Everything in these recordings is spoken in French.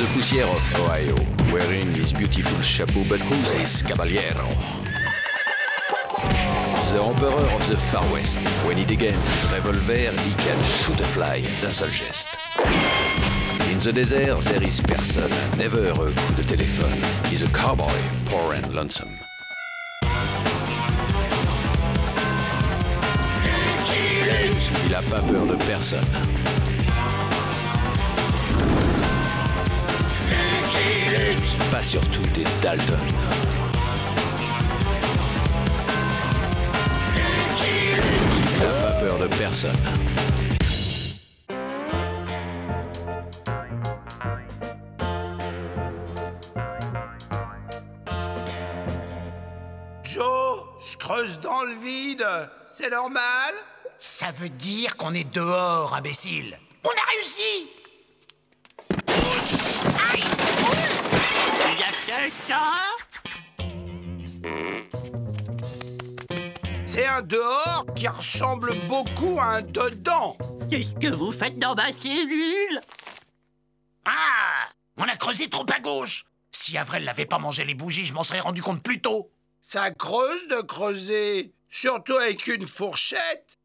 the poussière of Ohio, wearing his beautiful chapeau, but who's this caballero? The emperor of the Far West. When he degains his revolver, he can shoot a fly d'un seul geste. In the desert, there is person, never a coup de téléphone. He's a cowboy, poor and lonesome. Il a pas peur de personne. Pas surtout des Dalton. Il a pas peur de personne. Joe, je creuse dans le vide. C'est normal? Ça veut dire qu'on est dehors, imbécile. On a réussi. Aïe! Il y a quelqu'un? C'est un dehors qui ressemble beaucoup à un dedans. Qu'est-ce que vous faites dans ma cellule? Ah! On a creusé trop à gauche. Si Avril n'avait pas mangé les bougies, je m'en serais rendu compte plus tôt. Ça creuse de creuser, surtout avec une fourchette.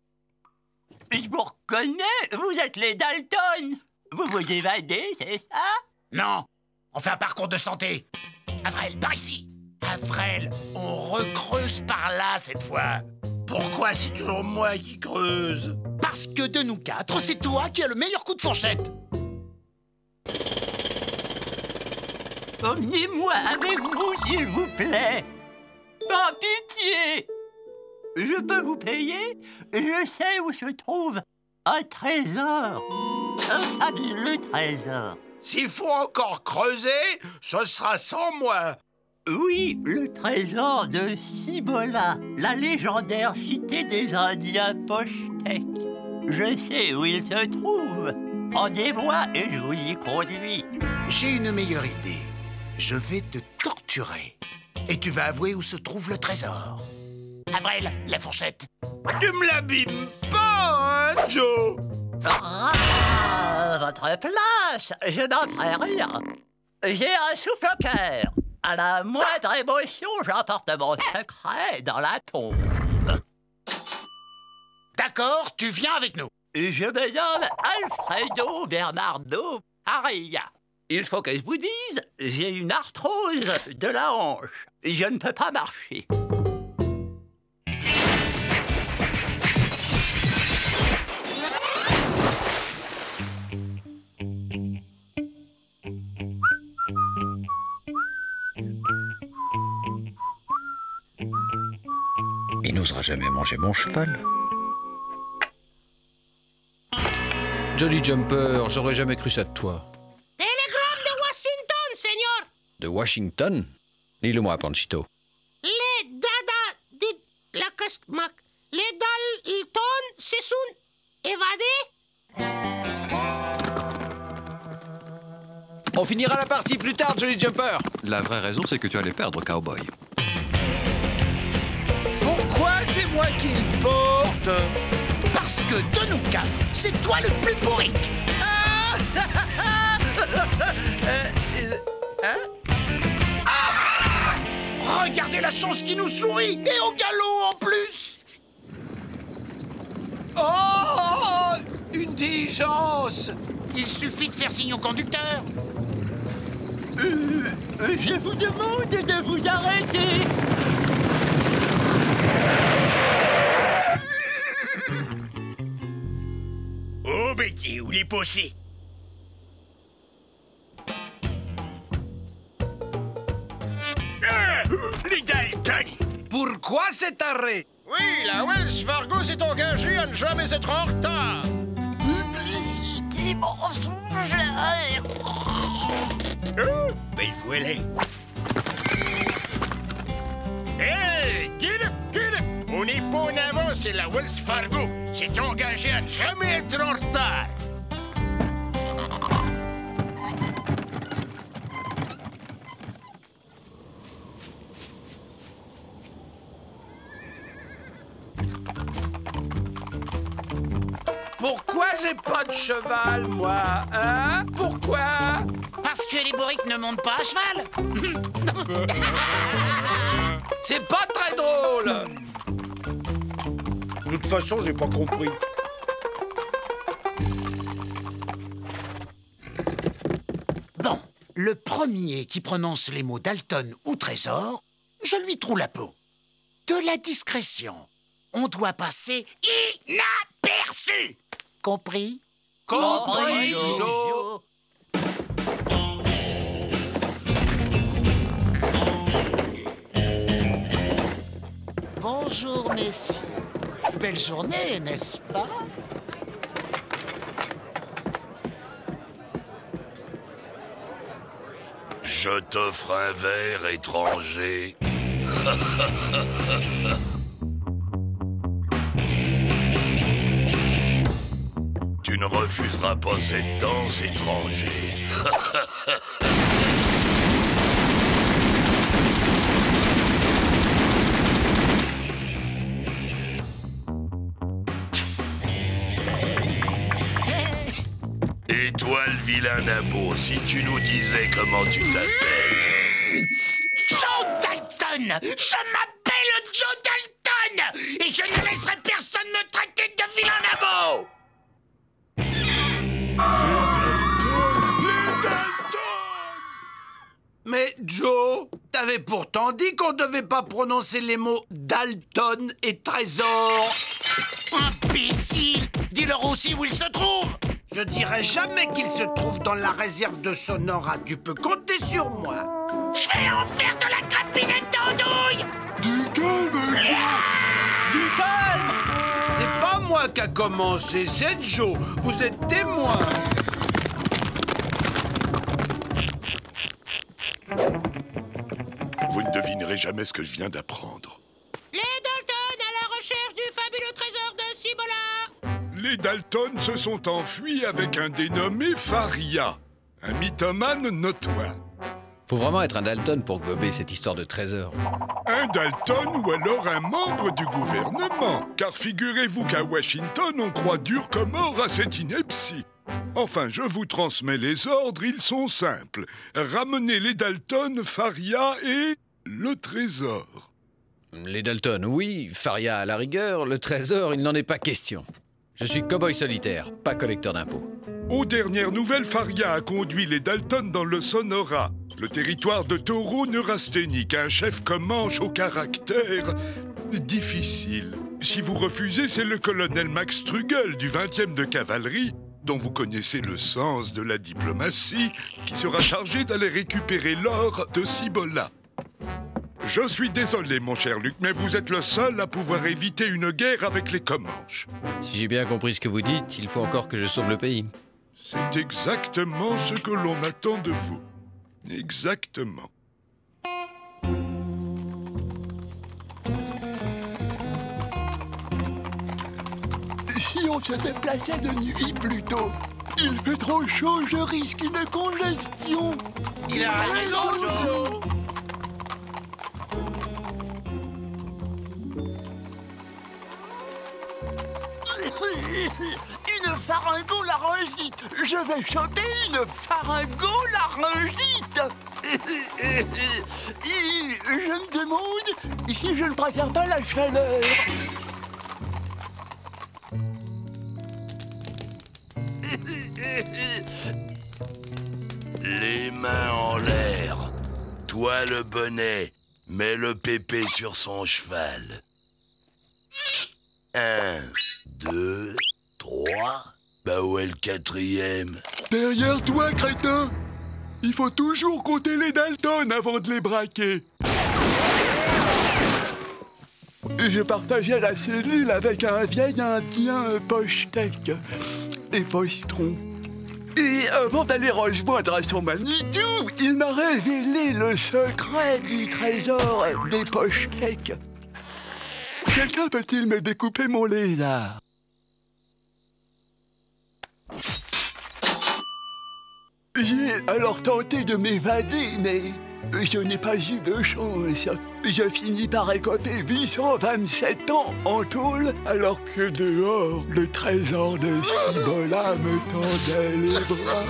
Je vous reconnais, vous êtes les Dalton. Vous vous évadez, c'est ça? Non, on fait un parcours de santé. Avril, par ici. Avril, on recreuse par là cette fois. Pourquoi c'est toujours moi qui creuse? Parce que de nous quatre, c'est toi qui as le meilleur coup de fourchette. Emmenez-moi avec vous, s'il vous plaît. Par pitié. Je peux vous payer? Je sais où se trouve un trésor. Un fabuleux trésor. S'il faut encore creuser, ce sera sans moi. Oui, le trésor de Cibola, la légendaire cité des Indiens Pochtecs. Je sais où il se trouve. Emmenez-moi et je vous y conduis. J'ai une meilleure idée. Je vais te torturer. Et tu vas avouer où se trouve le trésor. Avril, la fourchette. Tu me l'abîmes pas, hein, Joe? Ah, votre place, je n'en ferai rien. J'ai un souffle-cœur. À la moindre émotion, j'emporte mon secret dans la tombe. D'accord, tu viens avec nous. Je me nomme Alfredo Bernardo Aria. Il faut que je vous dise, j'ai une arthrose de la hanche. Je ne peux pas marcher. Il n'osera jamais manger mon cheval. Jolly Jumper, j'aurais jamais cru ça de toi. Télégramme de Washington, señor. De Washington? Lis-le-moi, Panchito. Les Dalton se sont évadés. On finira la partie plus tard, Jolly Jumper. La vraie raison, c'est que tu allais perdre, Cowboy. Pourquoi c'est moi qui le porte? Parce que de nous quatre, c'est toi le plus pourri. Ah! Regardez la chance qui nous sourit, et au galop en plus. Oh! Une diligence! Il suffit de faire signe au conducteur. Je vous demande de vous arrêter. Oh, Betty, où les possés? Les Dalton! Pourquoi cet arrêt? Oui, la Wells Fargo s'est engagée à ne jamais être en retard. Publicité mensongère. Ben, jouez-les. Hey, get up, get up! On n'est pas en avance, c'est la Wells Fargo s'est engagée à ne jamais être en retard. Pourquoi j'ai pas de cheval, moi, hein? Pourquoi? Parce que les bourriques ne montent pas à cheval. C'est pas très drôle. De toute façon, j'ai pas compris. Bon, le premier qui prononce les mots Dalton ou trésor, je lui troue la peau. De la discrétion. On doit passer inaperçu. Compris? Compris, Joe. Bonjour, messieurs. Belle journée, n'est-ce pas? Je t'offre un verre, étranger. Tu ne refuseras pas cette danse, étranger. Et toi, le vilain nabo, si tu nous disais comment tu t'appelles. Joe Dalton! Je m'appelle Joe Dalton! Et je ne laisserai personne me traiter de vilain nabo! Les Dalton! Mais Joe, t'avais pourtant dit qu'on devait pas prononcer les mots Dalton et trésor. Imbécile! Dis-leur aussi où ils se trouvent! Je dirai jamais qu'il se trouve dans la réserve de Sonora. Tu peux compter sur moi. Je vais en faire de la crapinette d'andouille! Du calme, Du calme. C'est pas moi qui a commencé, c'est Joe. Vous êtes témoin. Vous ne devinerez jamais ce que je viens d'apprendre. Les Dalton à la recherche du fabuleux trésor de Cibola. Les Dalton se sont enfuis avec un dénommé Faria, un mythomane notoire. Faut vraiment être un Dalton pour gober cette histoire de trésor. Un Dalton ou alors un membre du gouvernement, car figurez-vous qu'à Washington, on croit dur comme or à cette ineptie. Enfin, je vous transmets les ordres, ils sont simples. Ramenez les Dalton, Faria et le trésor. Les Dalton, oui. Faria à la rigueur. Le trésor, il n'en est pas question. Je suis cow-boy solitaire, pas collecteur d'impôts. Aux dernières nouvelles, Faria a conduit les Dalton dans le Sonora, le territoire de taureau neurasthénique, un chef Comanche au caractère difficile. Si vous refusez, c'est le colonel Max Strugel du 20e de cavalerie, dont vous connaissez le sens de la diplomatie, qui sera chargé d'aller récupérer l'or de Cibola. Je suis désolé, mon cher Luc, mais vous êtes le seul à pouvoir éviter une guerre avec les Comanches. Si j'ai bien compris ce que vous dites, il faut encore que je sauve le pays. C'est exactement ce que l'on attend de vous. Exactement. Si on se déplaçait de nuit plutôt, il fait trop chaud, je risque une congestion. Il a raison, Joe. Une pharyngolarynxite. Je vais chanter une pharyngolarynxite. Je me demande si je ne préfère pas la chaleur. Les mains en l'air. Toi le bonnet, mets le pépé sur son cheval. 1, 2, 3. Bah où est le quatrième? Derrière toi, crétin. Il faut toujours compter les Dalton avant de les braquer. Je partageais la cellule avec un vieil indien pochetec et pochetron. Et avant d'aller rejoindre à son Manitou, il m'a révélé le secret du trésor des pochetecs. Quelqu'un peut-il me découper mon lézard? J'ai alors tenté de m'évader, mais je n'ai pas eu de chance. Je finis par récolter 827 ans en tôle, alors que dehors, le trésor de Cibola me tendait les bras.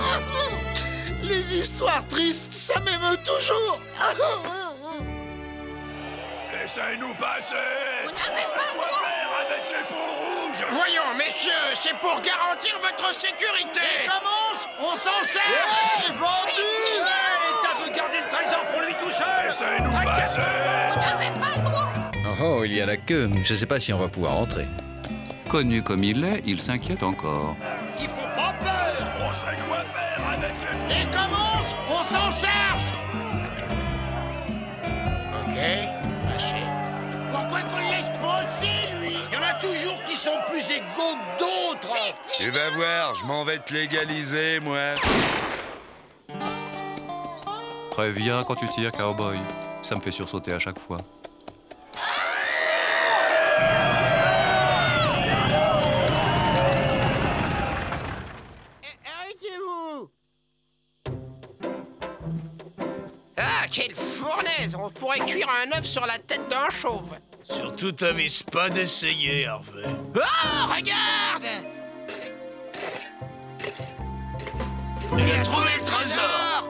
Les histoires tristes, ça m'émeut toujours. Laissez-nous passer. On sait quoi faire avec les peaux rouges. Voyons, messieurs, c'est pour garantir votre sécurité. Comment on s'en cherche. T'as veux garder le trésor pour lui tout seul. Laissez-nous passer. Oh, il y a la queue. Je sais pas si on va pouvoir entrer. Connu comme il est, il s'inquiète encore. Il faut pas peur. On sait quoi faire avec les peaux. Et comment on s'en charge. Ok, lâchez. Pourquoi qu'on le laisse passer, lui? Il y en a toujours qui sont plus égaux que d'autres. Tu vas voir, je m'en vais te légaliser, moi. Préviens quand tu tires, cowboy. Ça me fait sursauter à chaque fois. Arrêtez-vous! Ah, quelle fournaise. On pourrait cuire un œuf sur la tête d'un chauve. Surtout, t'avises pas d'essayer, Harvey. Oh, regarde. Il a trouvé le trésor.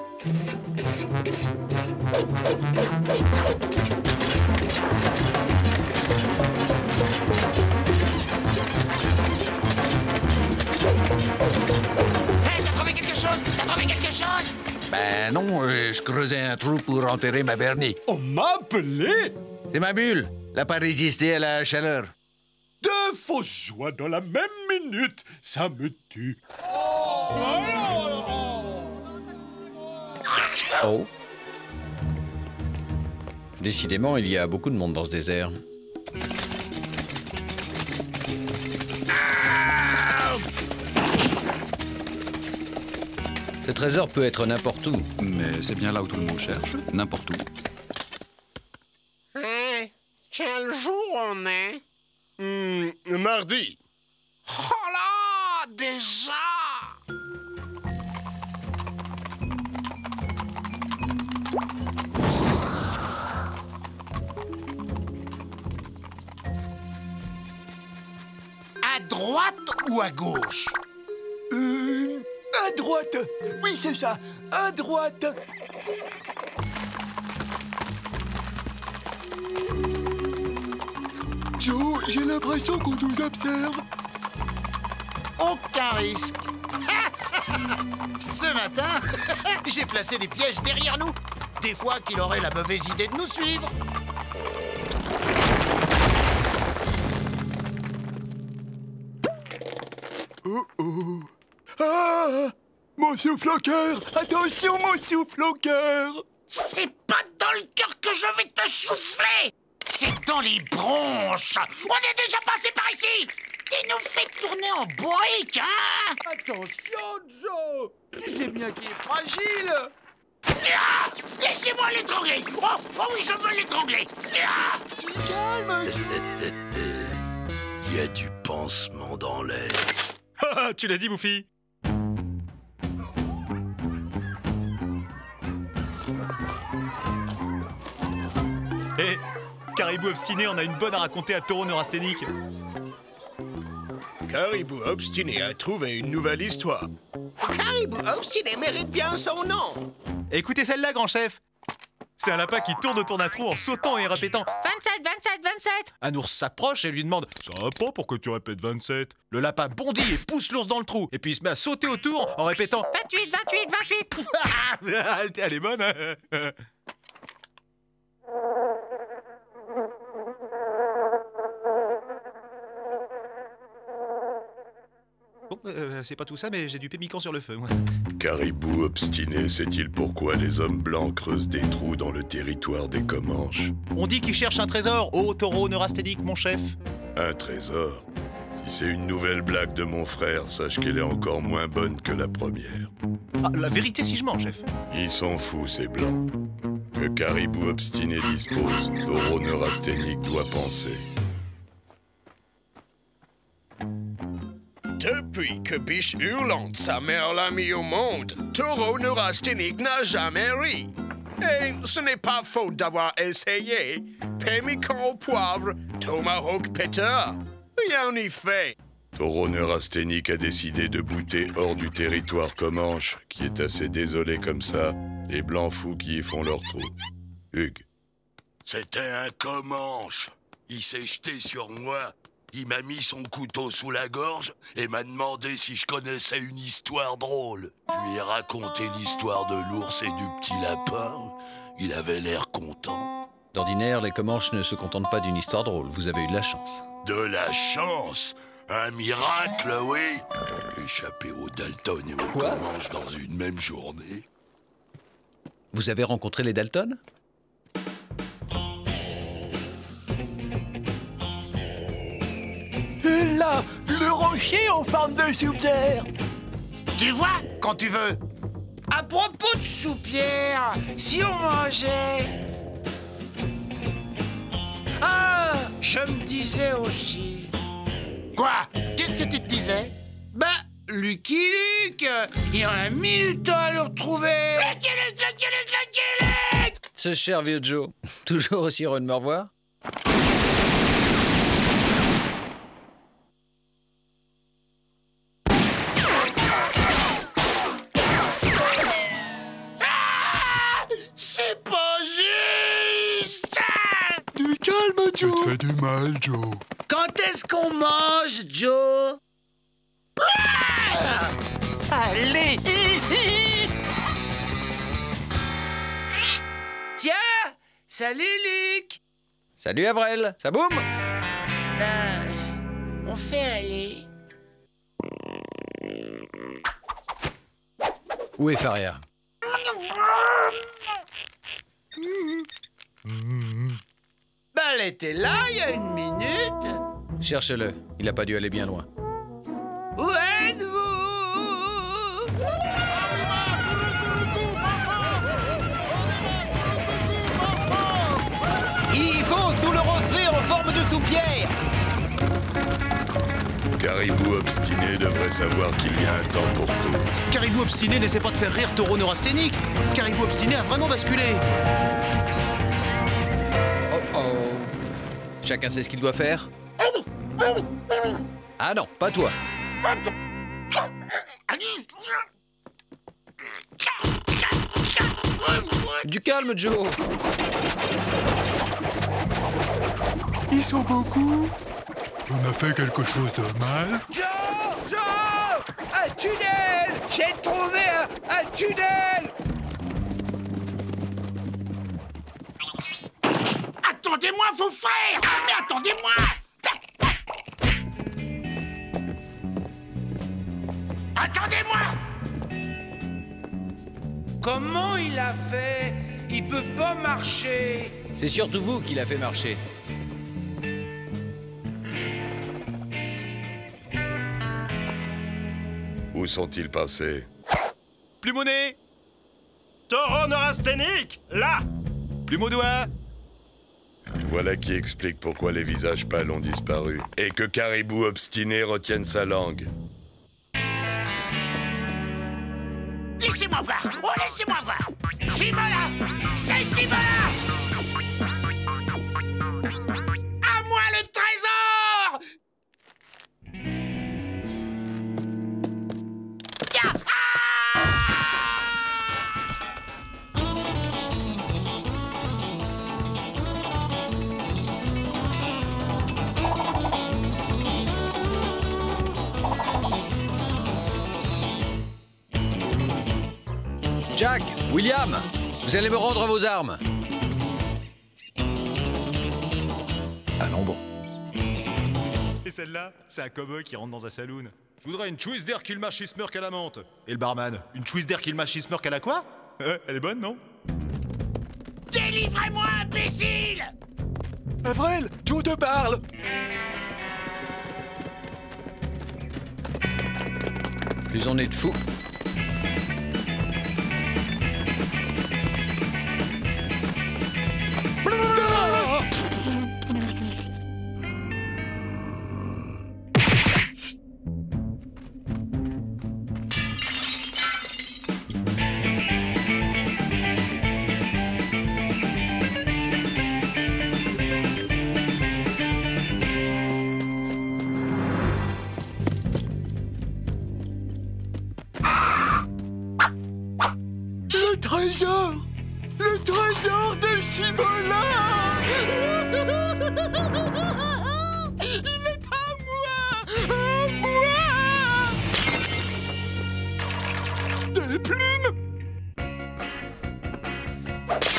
Hey, t'as trouvé quelque chose? T'as trouvé quelque chose? Ben non, je creusais un trou pour enterrer ma Bernie. On m'a appelé. C'est ma bulle. Elle n'a pas résisté à la chaleur. Deux fausses joies dans la même minute, ça me tue. Oh. Décidément, il y a beaucoup de monde dans ce désert. Le trésor peut être n'importe où. Mais c'est bien là où tout le monde cherche, n'importe où. Hein? Quel jour on est? Mardi. Oh là! Déjà! À droite ou à gauche? À droite. Oui, c'est ça. À droite. Joe, j'ai l'impression qu'on nous observe. Aucun risque. Ce matin, j'ai placé des pièges derrière nous. Des fois qu'il aurait la mauvaise idée de nous suivre. Oh oh. Ah! Mon souffle au cœur! Attention, mon souffle au cœur! C'est pas dans le cœur que je vais te souffler. C'est dans les bronches. On est déjà passé par ici. Tu nous fais tourner en brique, hein? Attention, Joe. Tu sais bien qu'il est fragile. Ah! Laissez-moi l'étrangler. Oh oui, je veux l'étrangler. Ah! Calme, Il y a du pansement dans l'air. Ah, tu l'as dit, Bouffi. Hé, Caribou obstiné, on a une bonne à raconter à Taureau neurasthénique. Caribou obstiné a trouvé une nouvelle histoire. Caribou obstiné mérite bien son nom. Écoutez celle-là, grand chef. C'est un lapin qui tourne autour d'un trou en sautant et répétant 27, 27, 27! Un ours s'approche et lui demande « Ça va pas, pourquoi tu répètes 27 ?» Le lapin bondit et pousse l'ours dans le trou. Et puis il se met à sauter autour en répétant 28, 28, 28! Elle est bonne, hein. Bon, c'est pas tout ça, mais j'ai du pémican sur le feu, moi. Caribou obstiné sait-il pourquoi les hommes blancs creusent des trous dans le territoire des Comanches? On dit qu'il cherche un trésor. Oh, Taureau neurasthénique, mon chef. Un trésor? Si c'est une nouvelle blague de mon frère, sache qu'elle est encore moins bonne que la première. Ah, la vérité si je mens, chef. Ils sont fous, ces blancs. Que Caribou obstiné dispose, Taureau neurasthénique doit penser. Depuis que Biche Hurlante, sa mère, l'a mis au monde, Taureau neurasthénique n'a jamais ri. Et ce n'est pas faute d'avoir essayé. Pemmican au poivre, tomahawk Peter. Rien n'y fait. Taureau neurasthénique a décidé de bouter hors du territoire Comanche, qui est assez désolé comme ça, les blancs fous qui y font leur trou. Hugues. C'était un Comanche. Il s'est jeté sur moi. Il m'a mis son couteau sous la gorge et m'a demandé si je connaissais une histoire drôle. Je lui ai raconté l'histoire de l'ours et du petit lapin. Il avait l'air content. D'ordinaire, les Comanches ne se contentent pas d'une histoire drôle. Vous avez eu de la chance. De la chance? Un miracle, oui. Échapper aux Dalton et aux Comanches dans une même journée. Vous avez rencontré les Dalton? Et là, le rocher en forme de soupière. Tu vois, quand tu veux. À propos de soupière, si on mangeait... Ah, je me disais aussi... Quoi? Qu'est-ce que tu te disais? Bah, Lucky Luke, il en a mis du temps à le retrouver. Lucky Luke, Lucky Luke, Lucky Luke. Ce cher vieux Joe, toujours aussi heureux de me revoir. C'est pas juste. Du calme, Joe. Tu te fais du mal, Joe. Quand est-ce qu'on mange, Joe? Allez. Tiens, salut Luc. Salut Avril, ça boum? On fait aller. Où est Faria? Ben, elle était là il y a une minute. Cherchez-le, il a pas dû aller bien loin. Où êtes-vous? Ils sont sous le rocher en forme de soupière. Caribou obstiné devrait savoir qu'il y a un temps pour tout. Caribou obstiné n'essaie pas de faire rire Taureau neurasthénique. Caribou obstiné a vraiment basculé. Oh oh. Chacun sait ce qu'il doit faire? Ah non, pas toi. Du calme, Joe. Ils sont beaucoup. On a fait quelque chose de mal. Joe! Joe! Un tunnel! J'ai trouvé un tunnel! Attendez-moi, vos frères! Mais attendez-moi! Attendez-moi! Comment il a fait? Il peut pas marcher. C'est surtout vous qui l'a fait marcher. Où sont-ils passés? Plumonné. Taureau neurasthénique, là. Plume doigt. Voilà qui explique pourquoi les visages pâles ont disparu. Et que Caribou obstiné retienne sa langue. Laissez-moi voir! Oh, laissez-moi voir! Cibola! C'est Cibola! À moi le trésor! Tiens! Jack, William, vous allez me rendre vos armes. Allons bon. Et celle-là, c'est un cow-boy qui rentre dans un saloon. Je voudrais une chouisse d'air qu'il mâche Smurk à la menthe. Et le barman, une chouisse d'air qu'il mâche Smurk à la quoi? Elle est bonne, non? Délivrez-moi, imbécile! Avril, Joe te parle. Plus on est de fous. trésor! Le trésor de Cibola! Il est à moi! À moi! Des plumes!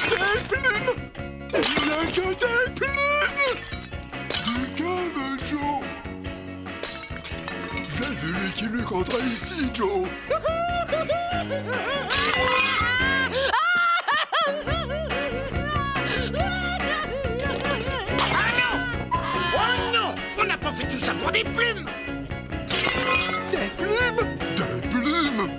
Des plumes! Il n'y a que des plumes! Du calme, Joe! J'ai vu qui lui compterait ici, Joe! Tout ça pour des plumes! Des plumes! Des plumes!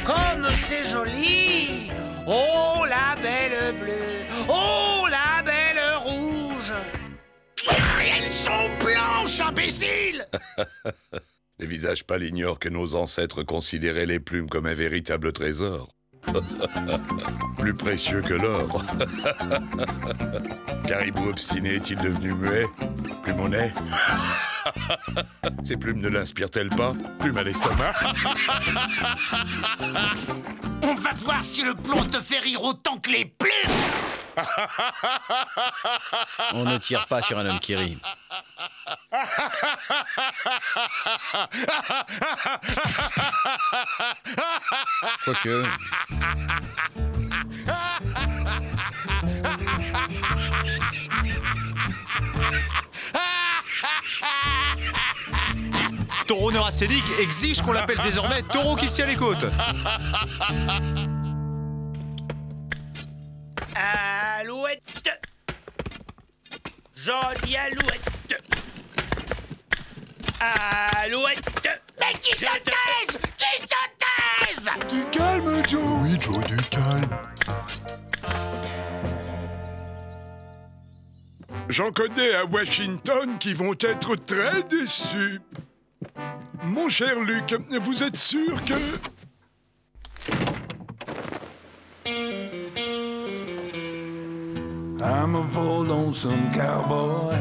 Comme c'est joli! Oh, la belle bleue! Oh, la belle rouge! Elles sont blanches, imbécile! Les visages pâles ignorent que nos ancêtres considéraient les plumes comme un véritable trésor. Plus précieux que l'or. Caribou obstiné est-il devenu muet? Plumonnet? Ces plumes ne l'inspirent-elles pas? Plume à l'estomac? On va voir si le plomb te fait rire autant que les plumes! On ne tire pas sur un homme qui rit. Quoique... Taureau neurasthénique exige qu'on l'appelle désormais Taureau qui scie à les côtes. Alouette. Jolie alouette. Alouette. Mais qui se taise? Qui se taise? Du calme, Joe! Oui, Joe, du calme. J'en connais à Washington qui vont être très déçus. Mon cher Luc, vous êtes sûr que... I'm a poor lonesome cowboy